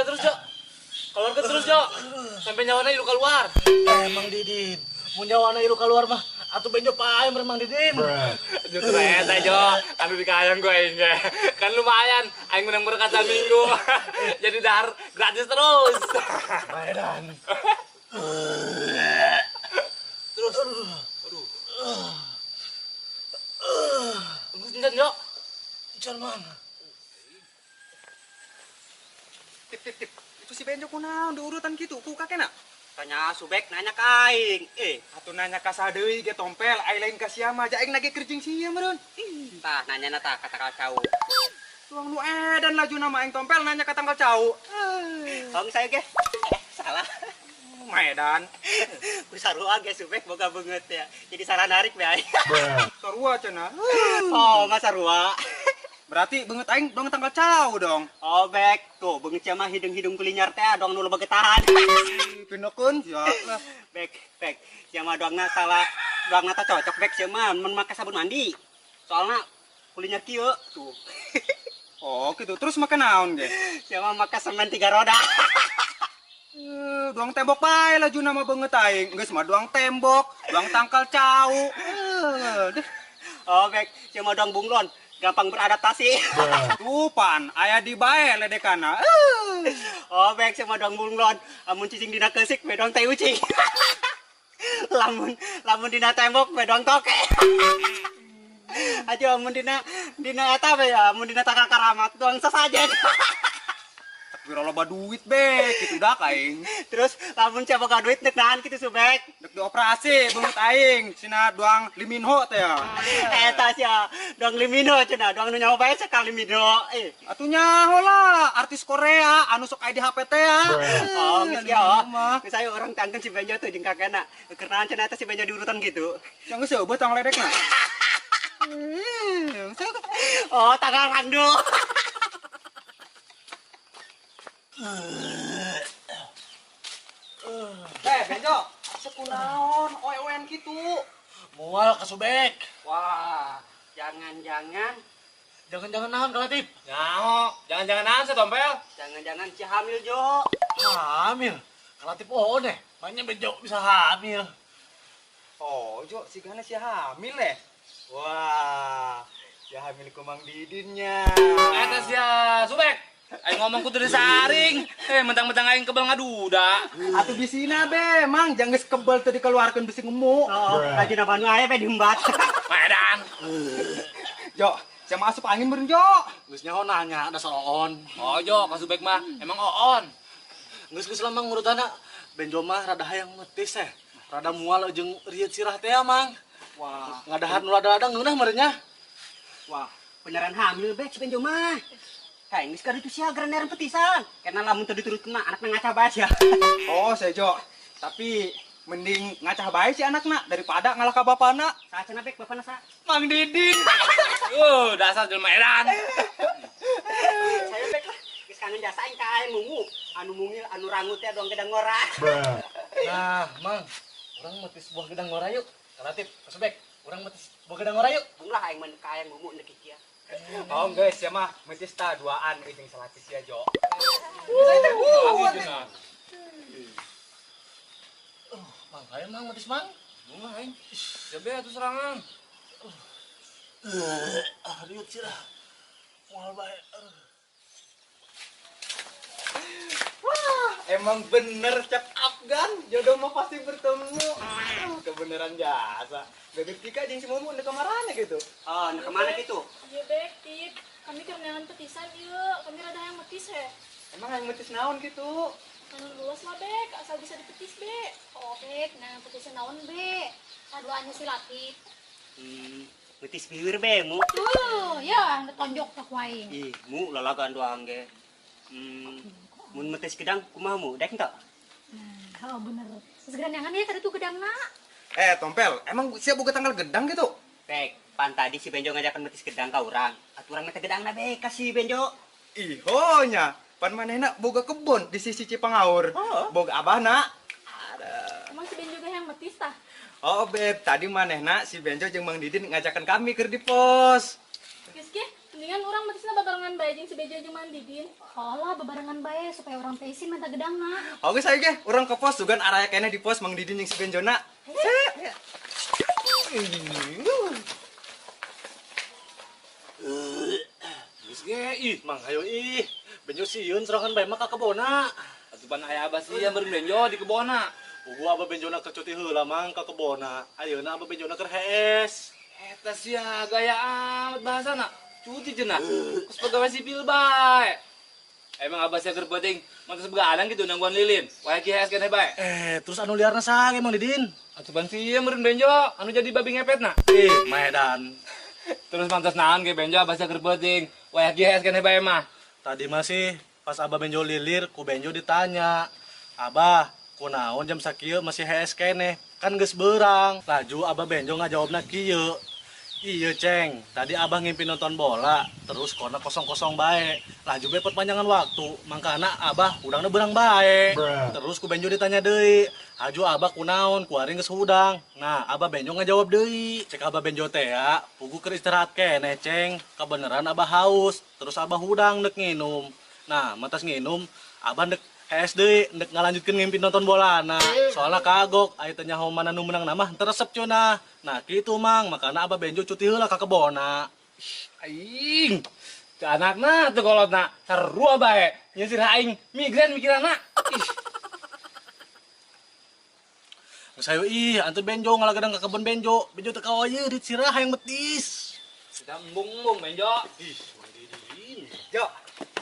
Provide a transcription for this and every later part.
terus, Jo. Keluarkan terus, Jo. Sampai nyawana ilu keluar. Mang Didin, mau nyawana ilu keluar mah atuh benjo pae Mang Didin. Justru eta, Jo. Anu dikayang gue aing ge. Kan lumayan, aing menang berkat minggu. Jadi dahar gratis terus. Maedan. Terus. Aduh. Tunggu sebentar, Jo. Jan Mang. Tip. Itu si Benjo kunaon di urutan gitu, ku kakek nak. Tanya Subek nanya ke aing. Atuh nanya ka sadeui ge tompel, ai lain ka sia mah, aing lagi kerjing sia meureun. Tah nanya nata kata kacau. Tuang nu edan laju nama aing tompel nanya ka tanggal cau. Hong saya ge. Salah. Maedan. Ku sarua ge Subek boga beungeut ya. Jadi salah narik be aing. Sarua cenah. Oh, mah sarua. Berarti beungeut aing dong tanggal cau dong. Oh, bek. Tuh, beungeut cia mah hidung-hidung kulinyar teh dong nu loba getahan. Pindokeun sia lah. Bek. Cia mah doangna salah. Doangna teh cocok bek cia mah mun make sabun mandi. Soalna kulinyar kieu tuh. Oh, gitu. Terus makan naon ge? Cia mah make semen 3 roda. Doang tembok bae laju nama beungeut aing. Geus mah doang tembok, doang tangkal cau. Deh. Oh, bek. Cia mah doang bunglon. Gampang beradaptasi. Tupan, aya di bae ledekana. Oh, bek sama dong bunglon. Amun cicing dina keusik we dong teh ucing. lamun dina tembok we dong toke. Aja amun dina eta we ya, amun dina takal karamat doang sesajen. Tapi loba duit be, kitu dak aing. Terus lamun cia boga duit dek nahan kitu Subek. Dek dioperasi beungeut aing, cenah doang liminho teh ya. Eta sia dong limino cenah, dong nu nyawa bae sekali limino. Atuh nyaho lah, artis Korea anu sok aya di HP teh ya. Oh, geus ya. Geus aya orang tangkeun si Benjo tuh jeung kakena. Keurnaan cenah eta si Benjo diurutan gitu. Yang geus eueuh tang ledekna. Oh, tanggal randu. Benjo, sekunaon oe-oean kitu. Moal ka Subek. Wah, jangan-jangan Jangan-jangan naon ka Latif? Nyaho, jangan-jangan naon tompel. jangan-jangan si hamil Jo. Hamil. Ka Latif deh. Banyak benjo bisa hamil. Oh, Jo, si Gana si hamil Wah, si hamil ku Mang Didinnya. Eta sia Subek. Aing ngomong kudu disaring. Mentang-mentang aing kebal ngaduda. Atuh bisina be, Mang, jangan geus kebal teu dikeluarkeun bisi ngemu. Oh, rajin apa nu aya be diembat. Maedan. Jo, saya masuk angin beren Jo. Geus nyaho nanya ada soon. Oh, Jo, ka Subek mah emang oon. Geus lama ngurutana benjo mah rada hayang metis Rada mual jeung rieu sirah teh Mang. Wah, Ngadahar nu rada-rada ngeunah merenya. Wah, beneran hamil be si Benjo mah. Kayak geus kada itu sia graner petisan. Karena lamun teu diturutkeun anakna ngaca bae sia. oh saya Jo. Tapi mending ngacah bae si anakna daripada ngalah ka bapana. Saha cenah bek bapana sa? Mang Didin. Dasar jelema edan. Saya bek lah. Geus kangen jasa aing ka aing mungu. Anu mungil anu rangut teh doang gedang ngora. Nah, Mang, urang metis buah gedang ngora yuk. Ka Latif, ka Subek, urang metis buah gedang ngora yuk. Bunglah aing mah ka aing mungu neuk kieu. Oh guys, ya mah metis ta duaan jeung salatis ya Jo. Mang, ayo Mang metis Mang. Bunga aing. Jabe atuh serangan. Riut sirah. Moal bae. Emang bener cak Afgan, jodoh mah pasti bertemu. Kebeneran jasa. Bebek Tika jeung si Mumu neuk kamarana gitu. Oh, nu kemana gitu? Iya bek, Tip. Kami kemenangan petisan yuk. Kami rada yang metis Emang yang metis naon gitu? Anu luas lah bek, asal bisa dipetis bek. Oh, Bek, nah petisan naon, Bek? Saduanya si Latif. Metis bibir be mu. Ya, tonjok tak wae. Ih, mu lalagan doang ge. Mun metis gedang kumaha mu? Dek enggak? Oh, bener. Segera nyangan ya tadi tuh gedangna. Tompel, emang siap buka tanggal gedang gitu? Bek, pan tadi si Benjo ngajakan metis gedang ka urang. Aturan mah teh gedangna be kasih Benjo. Ihonya, pan manehna boga kebun di sisi Cipangaur. Oh. Boga abahna. Emang si Ben juga yang metis tah? Oh, Beb, tadi manehna si Benjo jeung Mang Didin ngajakan kami keur di pos. Geus ge, mendingan orang metisna babarengan petisan bae jeung si Bejo jeung Mang Didin. Kalah bebarengan bae supaya orang teh isi minta gedangna. Oke saya ge, orang ke pos juga araya kene di pos Mang Didin jeung si Benjona. Geus ge ih, Mang hayo ih. Benjo sieun sorangan bae mah ka kebona. Atupan aya abah sih yang beureum Benjo di kebona. Ugu abah benjona keur cuti heula Mang ka kebona. Ayeuna abah benjona keur hees. Eta sia gaya amat bahasana. Cuti cenah. Kus pegawai sipil bae. Emang abah sia keur penting mantos begadang gitu nangguan lilin. Wae ki hees keneh bae. Terus anu liarna sage Mang Didin? Atupan sih yang beureum Benjo anu jadi babi ngepetna. Maedan. Terus mantos naon ge Benjo abah sia keur penting. Wae ki hees keneh bae mah. Tadi masih pas abah benjo lilir, ku benjo ditanya, Abah, kunaon jam sakieu masih hees keneh? Kan geus beurang. Laju abah benjo ngajawabna kieu. Iya ceng, tadi abah ngimpi nonton bola, terus kona kosong-kosong bae. Laju be perpanjangan waktu, mangkana abah udangna beurang bae. Terus ku benjo ditanya deui, haju abah kunaon, kuaring geus hudang. Nah, abah benjo ngajawab deui. Cek abah benjo teh ya, pugu keur istirahat keneh ceng. Kebeneran abah haus, terus abah hudang dek nginum. Nah, mantas nginum, abah dek hees deui, dek ngalanjutkeun ngimpi nonton bola. Nah, soalnya kagok, aya teh nyaho mana nu menang nama teresep cenah. Nah, kitu Mang, makana abah benjo cuti heula ka kebona. Aing. Teu anakna teu kolotna. Sarua bae. Nyisir aing migren mikiranna. Ih. Geus hayu ih, antu benjo ngalagadang ka kebon benjo. Benjo teu kawaye dit sirah hayang betis. Kita embung-embung Benjo. Ih, Mang Didin. Jo,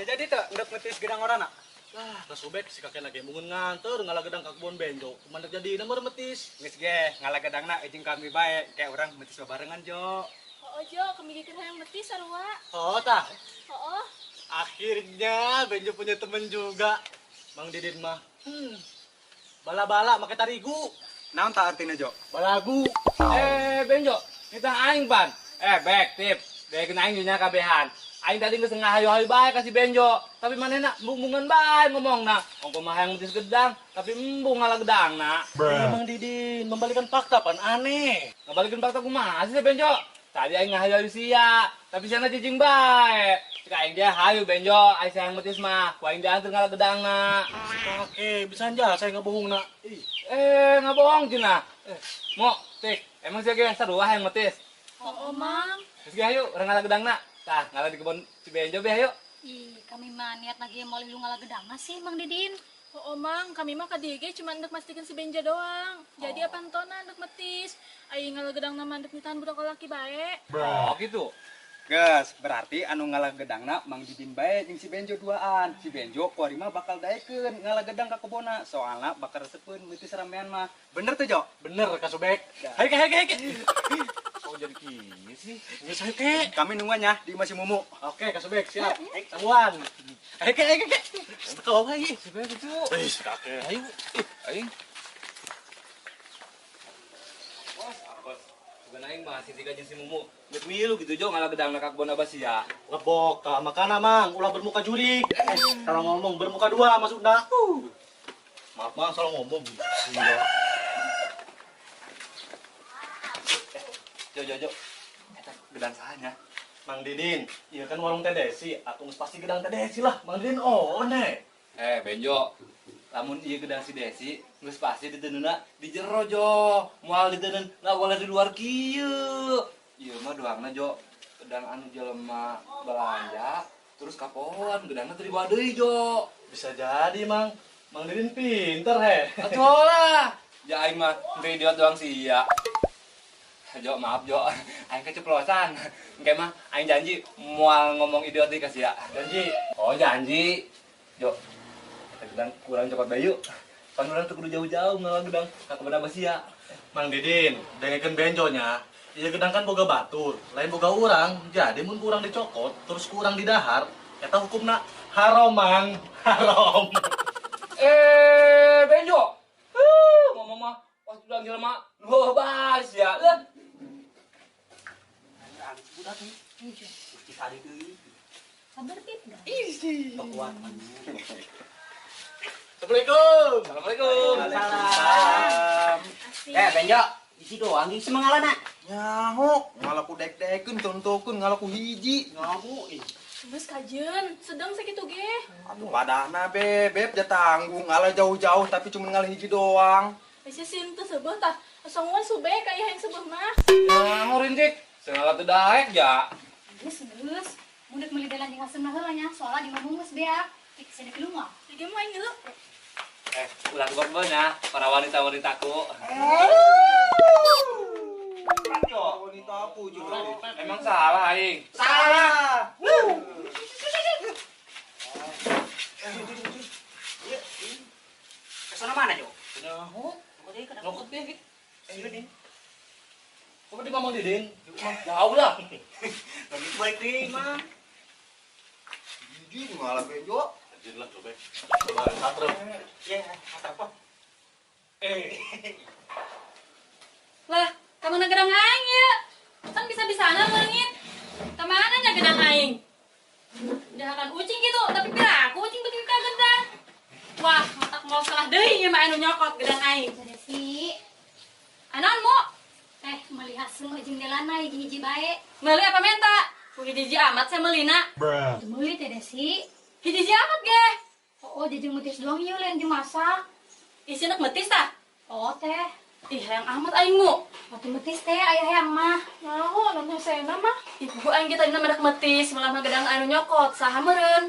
jadi tuh ndak metis gedang orana. Lah, kasubek si kakek lagi mungun nganter ngalagadang ka kebon benjo. Kumandak jadi nomor metis. Geus ge, ngalagadangna jeung kami bae kayak orang metis barengan Jo. Oh Jo, kami geus hayang metis sarua. Oh, tah. Oh, Akhirnya benjo punya temen juga. Mang Didin mah. Bala-bala make tarigu. Naon tah artina Jo? Balagu. Benjo, kita aing pan. Bek tip. Dek aing nya kabehan. Aing tadi geus ngahayu-hayu bae ka si Benjo, tapi manehna embung-embungan bae ngomongna. Ongko mah hayang metis gedang, tapi embung ngalagedangna. Mang Didin, membalikan fakta pan aneh. Ngabalikeun fakta kumaha sih Benjo? Tadi aing ngahayu-hayu sia, tapi siana cicing bae. Cek aing dia hayu Benjo, aing hayang metis mah, ku aing diantar ngalagedangna. Oke, bisa aja saya ngebohongna. Ih, Ngabohong cenah. Mo, tik, emang sia ge sarua hayang metis. oh Mang. Geus ge hayu, urang ngalagedangna. Tah, ngalah di kebon si Benjo be hayu. Ih, kami mah niat lagi mau lilu ngaladang sih Mang Didin. Oh Mang, kami mah ka dieu ge cuma hendak mastikeun si Benjo doang. Jadi apantona hendak metis. Aing ngalagadang nama hendak nitahan budak laki bae. Oh gitu. Geus, berarti anu ngalagadangna Mang Didin bae jeung si Benjo duaan. Si Benjo kuari mah bakal daekeun ngalagadang ka kebona, soalna bakal resepeun metis ramean mah. Bener tuh Jo? bener kasubek. Hai ke. Kok jadi gini sih? Geus hayu ke. Kami nungguannya di Masih Mumu. Oke, kasubek siap. Tahuan. Hai ke. Kau lagi. Si Benjo. Ih, kakek. Ayo, aing. Bukan aing mah, si Tiga jeung si Mumu. Geus milu gitu jo ngalagedangna ka kebon abah sia. Ngebok, makana Mang, ulah bermuka jurik. Kalau ngomong bermuka dua maksudna. Maaf Mang, salah ngomong. Iya. Jo. Eta gedang sahanya. Mang Didin, iya kan warung Teh Desi, atuh geus pasti gedang Teh Desi lah. Mang Didin one. Benjo. Lamun ieu gedang si Desi, geus pasti diteununa di jero jo. Moal diteun nggak boleh di luar kieu. Ieu mah doangna jo. Gedang anu jelema belanja, terus kapoan gedangna teu dibawa deui jo. Bisa jadi Mang. Mang Didin pinter he. Atuh lah. Ja aing mah teu idiot doang sih ya. Jo, maaf Jo, aing keceplosan. Engke mah aing janji moal ngomong idiot deui ka sia. Janji. Oh, janji. Jo. Kita gedang kurang cokot bayu. Pan urang teu kudu jauh-jauh ngalah gedang ka kebon abah sia. Mang Didin, dengekeun benjonya. Iya gedang kan boga batur, lain boga urang. Jadi mun kurang dicokot, terus kurang didahar, eta hukumna haram Mang. Haram. Benjo. Ngomong mah pas udah jelema lu bahas ya. Sabar Pip dah. Assalamualaikum. Assalamualaikum. Salam. Benjo, isi doang isi mangalana. Nyaho, ngalaku dek-dekeun tontokeun ngalaku hiji. Ngaku ih. Geus kajen, sedang sakitu ge. Atuh padahna beb ja tanggung ngalah jauh-jauh tapi cuma ngalah hiji doang. Aya sim teu seubeuh tah. Songwan sube ka ieu hayang seubeuh mah. Nah, ngurin cik. Segala teu daek ya. Geus mundur meuli dalan jeung asem heula nya soalnya di ngomong geus beak ik sede keluar Lagi main dulu. Ulah tukar banyak para wanita-wanitaku. Wanita aku juga. Emang salah aing. Salah. Kesana mana, Jo? Nokot deh, Ki. Kok di Mamang Didin? Jauh lah. Lagi baik deh, mah. Hiji ngalah benjo. Jadi lah coba. Coba satu. Ya, apa? Lah, kamu na gedang aing ya. Kan bisa-bisana leungit. Kemana nya gedang aing? Jahakan ucing gitu, tapi piraku ucing beuki ka gedang. Wah, matak mau salah deui ieu mah anu nyokot gedang aing. jadi si Anon mo, melihat semua jeung delana hiji-hiji bae meuli apa menta? Ku hiji amat saya meulina. teu meuli teh desi Hiji amat ge. oh jeung metis doang ieu lain jeung masak Isinak metis tah. oh teh Ih, hayang amat aing mu. waktu metis teh aya hayang mah Naon anu sena mah? Ibu aing kita dina mendak metis, malah mah gedang anu nyokot, saha meureun?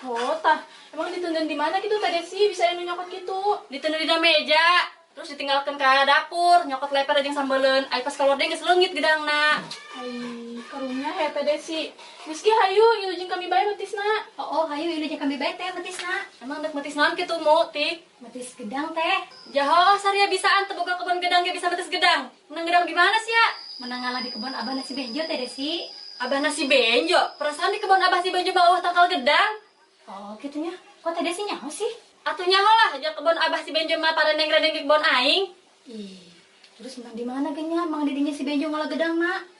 Oh tah. Emang ditundun di mana gitu tadi sih bisa anu nyokot gitu? Ditundun di meja, terus ditinggalkan ke dapur, nyokot leper jeung sambeleun. Ai pas keluar deui geus leungit gedangna. Ai, karunya he teh sih. Geus ge hayu ieu jeung kami bae metisna. oh hayu ieu jeung kami bae teh metisna Emang nek metis naon kitu mu, Tik? metis gedang teh Jaho saria bisaan teu boga kebon gedang ge bisa metis gedang. Menang gedang di mana sih ya? menang ngalah di kebun abah nasi benjo teh desi Abah nasi benjo, perasaan di kebun abah si benjo bawah tangkal gedang. oh gitunya kok teh desi nyaho sih Atunya lah, aja kebun abah si benjo mah pareneng-reneng di kebun aing. ih terus menang di mana genya mang didinya si benjo ngalah gedang mak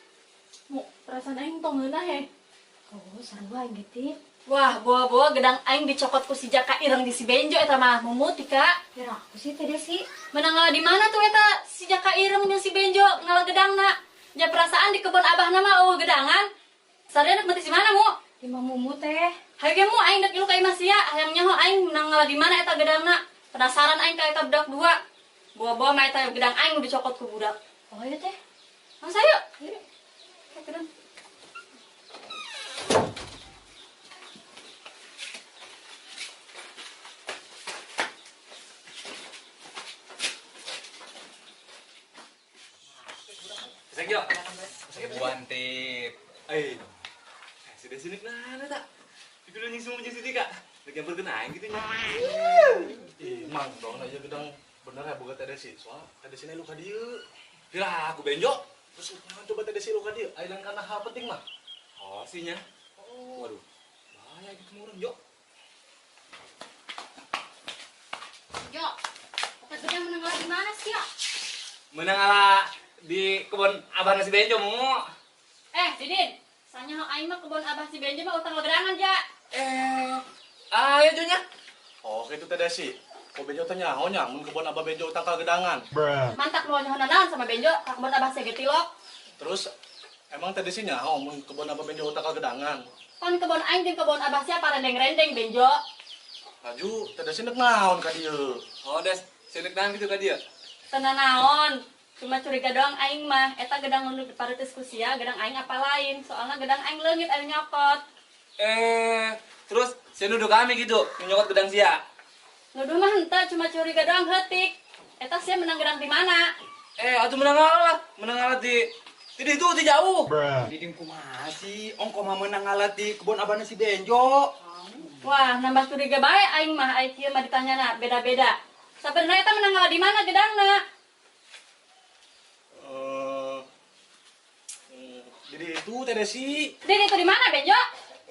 Mu, perasaan aing tong ngeunah he. oh sarua gitu Wah, bawa-bawa gedang aing dicokot ku si Jaka ireng di si benjo eta mah mumut Tika. kira aku sih teh desi Menang ngalah di mana tuh eta si Jaka ireng jeung si benjo ngalah gedangna. Ja perasaan di kebun abah nama gedangan. Sareuna nek metis di mana mu? di mumu teh Hayu ge mu aing dek ilu ka imah sia, hayang nyaho aing menang ngalah di mana eta gedangna. Penasaran aing ka eta budak dua. Bawa-bawa mah eta gedang aing nu dicokot ku budak. oh iya teh Masa yuk? Ayo. Ayo, gedang. Bisa yo. Buantip. Si Desi nek nana tak? Dikudu nyinggung jeung si Tika. Lagi yang berkenain gitu nya. Ih, mang dong aja gedang bener ya boga teh desi. Soal teh desi lu ka dieu. Kira aku benjo. Terus jangan coba teh desi lu ka dieu. Ailan kana hal penting mah. Oh, sinya. Oh, waduh. Bahaya gitu murun, Jo. Jo oke gedang menang ngalah di mana sih ya Menang ala di kebun abah nasi benjo mu. Didin, sanya ho aing mah kebun abah si benjo mah utang legedangan ja. Ayo Jo nya. Oh, gitu teh desi. Kok benjo teh nyaho nya mun kebon abah benjo utang ka gedangan. Mantak lu nyaho naon sama benjo ka kebun abah sege tilok. Terus emang teh desi nyaho mun kebon abah benjo utang ka gedangan. Kon kebun aing jeung kebun abah sia parendeng-rendeng benjo. Laju teh desi nek naon ka dieu. Oh, Des. Sinek nang gitu ka dia. Tenan naon. Cuma curiga doang aing mah eta gedang nu dipareuteus ku sia gedang aing apa lain. Soalnya gedang aing leungit anu nyokot. Terus si nuduh kami gitu, nyokot gedang sia. Nuduh mah henteu cuma curiga doang heutik. Eta sia menang gedang di mana? Atuh menang ngalah di itu di jauh. Diding kumaha sih? Ongko mah menang ngalah di kebun abah nasi benjo. Wah, nambah curiga bae aing mah ai kieu mah ditanyana beda-beda. Sabenerna eta menang ngalah di mana gedangna? Jadi itu teh desi. Din itu di mana, Benjo?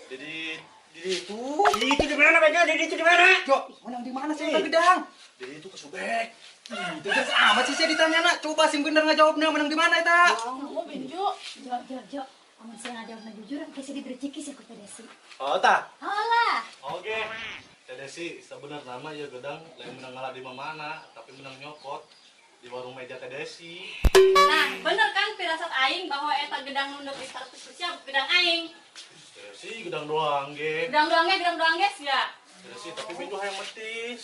Jadi itu. Itu di mana, Benjo? Itu di mana? Jo, menang di mana sih gedang? Jadi itu kesubek. Itu jelas amat sih saya ditanya nak. Coba sing bener ngajawabna menang di mana eta? Oh, Benjo. Jo amun saya ngajawabna jujur kasih diberi cikis ya ku teh desi Oh, tah. alah Oke. Teh desi sebenarnya nama ya gedang lain menang ngalah di mana, tapi menang nyokot di warung meja teh desi. Nah, bener kan firasat aing bahwa eta gedang nunduk di status sosial gedang aing. sih gedang doang ge. Gedang doang guys ya. Sih tapi benjo hayang metis.